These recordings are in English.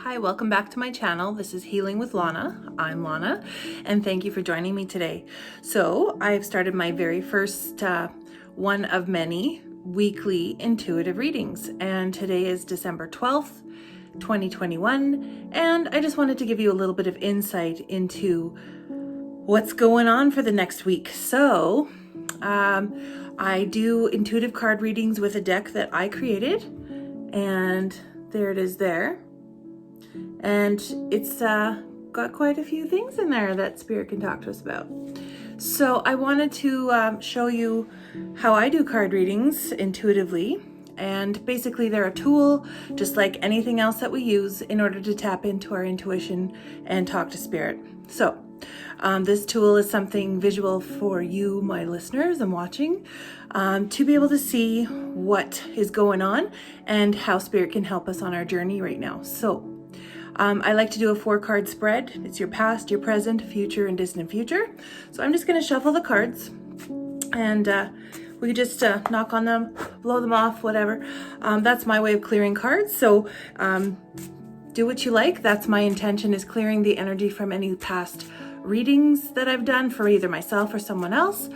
Hi, welcome back to my channel. This is Healing with Launa. I'm Launa, and thank you for joining me today. So I've started my very first one of many weekly intuitive readings, and today is December 12th, 2021, and I just wanted to give you a little bit of insight into what's going on for the next week. So I do intuitive card readings with a deck that I created, and there it is there. And it's got quite a few things in there that Spirit can talk to us about. So I wanted to show you how I do card readings intuitively. And basically they're a tool just like anything else that we use in order to tap into our intuition and talk to Spirit. So this tool is something visual for you, my listeners and watching, to be able to see what is going on and how Spirit can help us on our journey right now. So I like to do a 4-card spread. It's your past, your present, future, and distant future. So I'm just going to shuffle the cards, and we just knock on them, blow them off, whatever. That's my way of clearing cards. So do what you like. That's my intention, is clearing the energy from any past readings that I've done for either myself or someone else,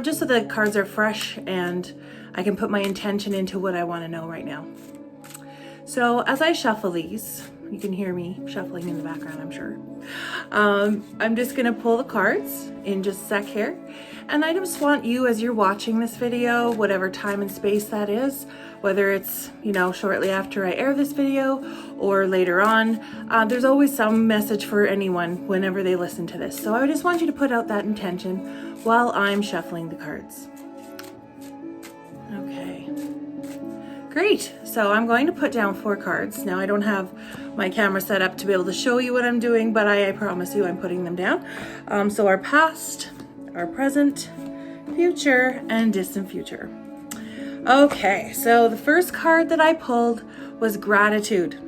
just so the cards are fresh and I can put my intention into what I want to know right now. So as I shuffle these, you can hear me shuffling in the background, I'm sure. I'm just going to pull the cards in just a sec here. And I just want you, as you're watching this video, whatever time and space that is, whether it's, shortly after I air this video or later on, there's always some message for anyone whenever they listen to this. So I just want you to put out that intention while I'm shuffling the cards. Okay. Great. So I'm going to put down 4 cards. Now I don't have my camera set up to be able to show you what I'm doing, but I promise you I'm putting them down. So our past, our present, future, and distant future. Okay, so the first card that I pulled was gratitude.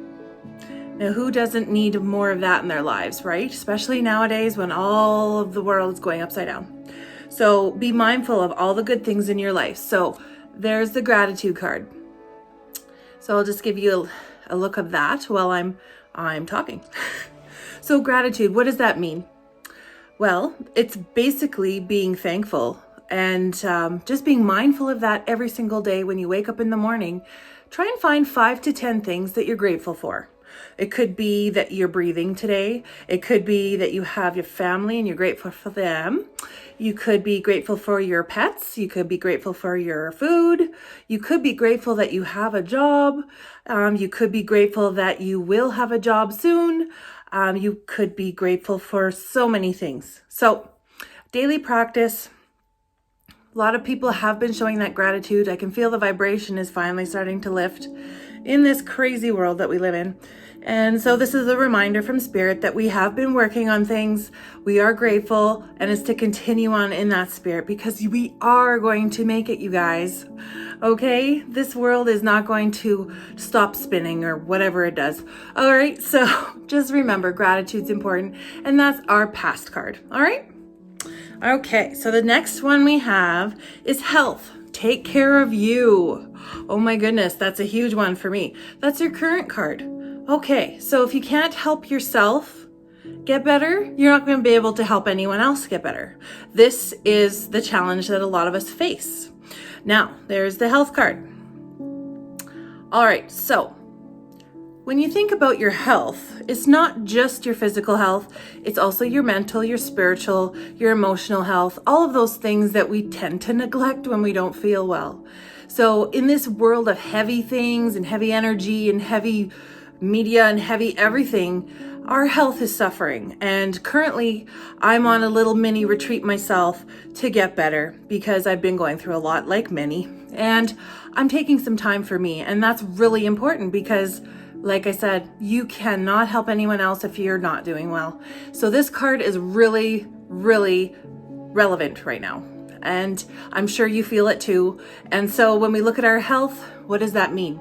Now who doesn't need more of that in their lives, right? Especially nowadays when all of the world is going upside down. So be mindful of all the good things in your life. So there's the gratitude card. So I'll just give you a look of that while I'm talking. So gratitude, what does that mean? Well, it's basically being thankful and just being mindful of that every single day when you wake up in the morning. Try and find 5 to 10 things that you're grateful for. It could be that you're breathing today. It could be that you have your family and you're grateful for them. You could be grateful for your pets. You could be grateful for your food. You could be grateful that you have a job. You could be grateful that you will have a job soon. You could be grateful for so many things. So daily practice. A lot of people have been showing that gratitude. I can feel the vibration is finally starting to lift in this crazy world that we live in. And so this is a reminder from Spirit that we have been working on things. We are grateful, and it's to continue on in that spirit because we are going to make it, you guys. Okay? This world is not going to stop spinning or whatever it does. All right? So just remember, gratitude's important, and that's our past card. All right? Okay, so the next one we have is health. Take care of you. Oh my goodness, that's a huge one for me. That's your current card. Okay, so if you can't help yourself get better, you're not going to be able to help anyone else get better. This is the challenge that a lot of us face. Now, there's the health card. All right, so when you think about your health, it's not just your physical health, it's also your mental, your spiritual, your emotional health, all of those things that we tend to neglect when we don't feel well. So in this world of heavy things and heavy energy and heavy media and heavy everything, our health is suffering. And currently I'm on a little mini retreat myself to get better because I've been going through a lot, like many, and I'm taking some time for me. And that's really important because, like I said, you cannot help anyone else if you're not doing well. So this card is really, really relevant right now. And I'm sure you feel it too. And so when we look at our health, what does that mean?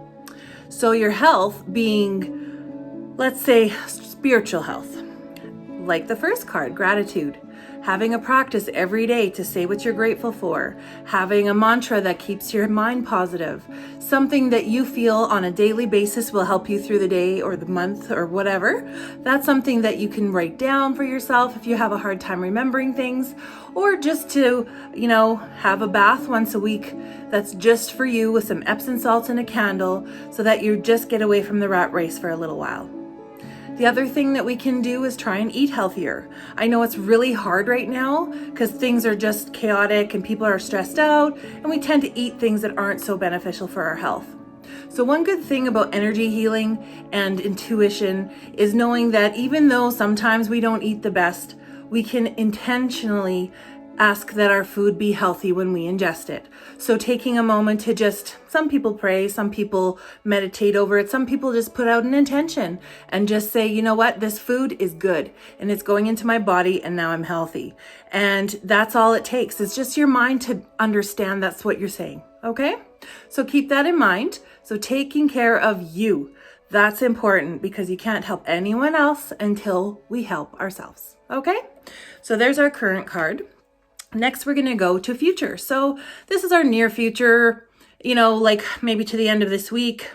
So your health being, let's say, spiritual health, like the first card, gratitude. having a practice every day to say what you're grateful for, having a mantra that keeps your mind positive, something that you feel on a daily basis will help you through the day or the month or whatever. That's something that you can write down for yourself if you have a hard time remembering things, or just to, have a bath once a week that's just for you with some Epsom salts and a candle so that you just get away from the rat race for a little while. The other thing that we can do is try and eat healthier. I know it's really hard right now because things are just chaotic and people are stressed out, and we tend to eat things that aren't so beneficial for our health. So one good thing about energy healing and intuition is knowing that even though sometimes we don't eat the best, we can intentionally ask that our food be healthy when we ingest it. So taking a moment to some people pray, some people meditate over it, some people just put out an intention and just say, you know what, this food is good and it's going into my body and now I'm healthy. And that's all it takes. It's just your mind to understand that's what you're saying. Okay? So keep that in mind. So taking care of you, that's important because you can't help anyone else until we help ourselves. Okay? So there's our current card. Next, we're going to go to future. So this is our near future, like maybe to the end of this week.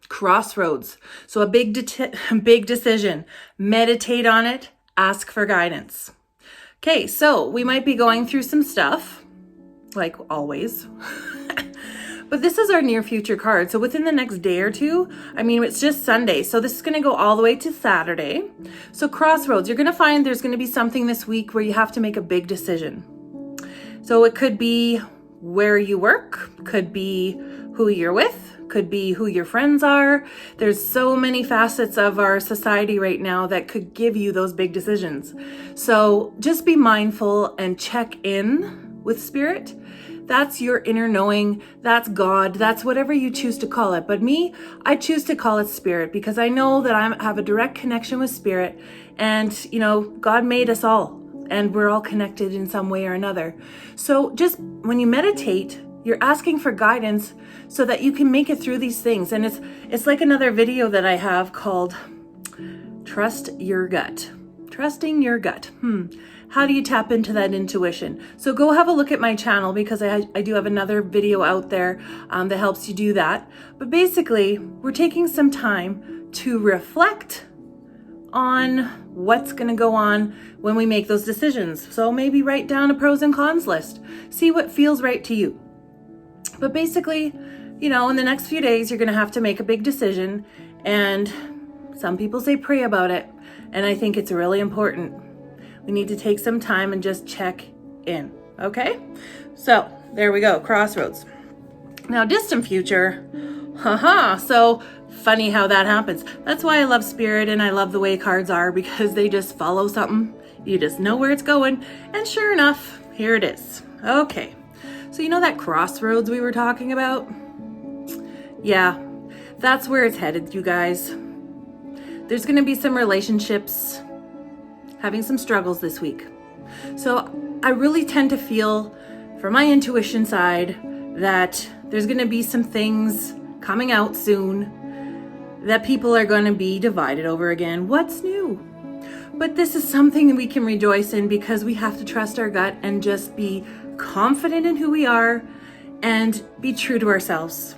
Crossroads. So a big decision. Meditate on it. Ask for guidance. Okay, so we might be going through some stuff, like always. But this is our near future card. So within the next day or two, it's just Sunday. So this is going to go all the way to Saturday. So crossroads, you're going to find there's going to be something this week where you have to make a big decision. So it could be where you work, could be who you're with, could be who your friends are. There's so many facets of our society right now that could give you those big decisions. So just be mindful and check in with spirit. That's your inner knowing. That's God. That's whatever you choose to call it. But me, I choose to call it spirit because I know that I have a direct connection with spirit. And, God made us all and we're all connected in some way or another. So just when you meditate, you're asking for guidance so that you can make it through these things. And it's like another video that I have called Trust Your Gut. Trusting your gut. How do you tap into that intuition? So go have a look at my channel because I do have another video out there that helps you do that. But basically, we're taking some time to reflect on what's going to go on when we make those decisions. So maybe write down a pros and cons list. See what feels right to you. But basically, in the next few days, you're going to have to make a big decision. And some people say pray about it. And I think it's really important. We need to take some time and just check in, okay? So there we go, crossroads. Now distant future, so funny how that happens. That's why I love spirit and I love the way cards are because they just follow something. You just know where it's going. And sure enough, here it is. Okay, so that crossroads we were talking about? Yeah, that's where it's headed, you guys. There's gonna be some relationships having some struggles this week. So I really tend to feel from my intuition side that there's going to be some things coming out soon that people are going to be divided over again. What's new? But this is something we can rejoice in because we have to trust our gut and just be confident in who we are and be true to ourselves.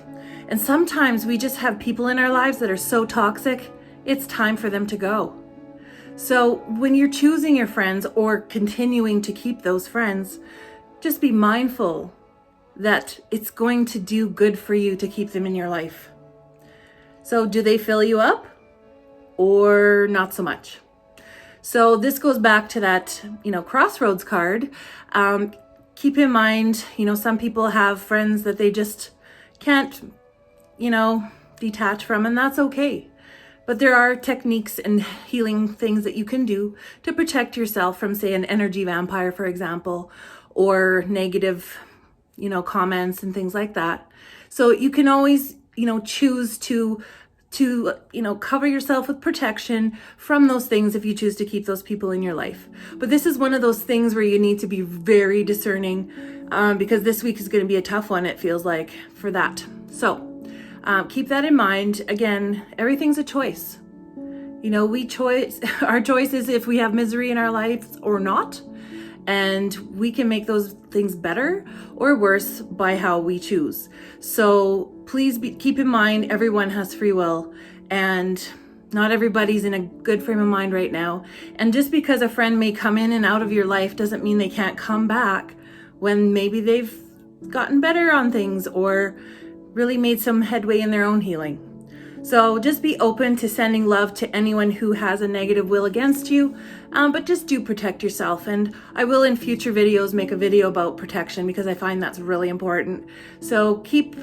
And sometimes we just have people in our lives that are so toxic, it's time for them to go. So when you're choosing your friends or continuing to keep those friends, just be mindful that it's going to do good for you to keep them in your life. So do they fill you up or not so much? So this goes back to that, crossroads card. Keep in mind, some people have friends that they just can't, detach from, and that's okay. But there are techniques and healing things that you can do to protect yourself from, say, an energy vampire, for example, or negative, comments and things like that. So you can always, choose to cover yourself with protection from those things if you choose to keep those people in your life. But this is one of those things where you need to be very discerning because this week is going to be a tough one, it feels like, for that. So keep that in mind. Again, everything's a choice. You know, our choice is if we have misery in our lives or not. And we can make those things better or worse by how we choose. So please keep in mind, everyone has free will, and not everybody's in a good frame of mind right now. And just because a friend may come in and out of your life doesn't mean they can't come back when maybe they've gotten better on things or really made some headway in their own healing. So just be open to sending love to anyone who has a negative will against you, but just do protect yourself. And I will in future videos make a video about protection because I find that's really important. So keep,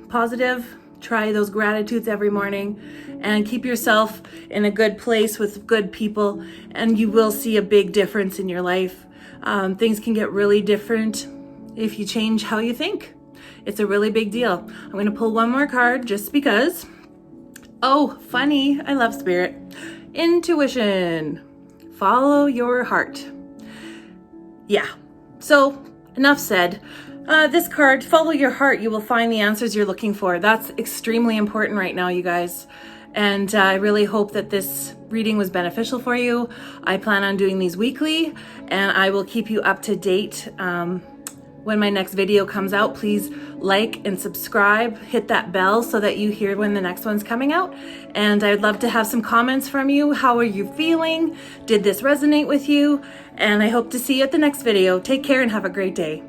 positive, try those gratitudes every morning, and keep yourself in a good place with good people, and you will see a big difference in your life. Things can get really different if you change how you think. It's a really big deal. I'm going to pull one more card just because. Oh, funny. I love spirit. Intuition. Follow your heart. Yeah. So enough said. This card, follow your heart. You will find the answers you're looking for. That's extremely important right now, you guys. And I really hope that this reading was beneficial for you. I plan on doing these weekly, and I will keep you up to date when my next video comes out. Please like and subscribe, hit that bell so that you hear when the next one's coming out. And I'd love to have some comments from you. How are you feeling? Did this resonate with you? And I hope to see you at the next video. Take care and have a great day.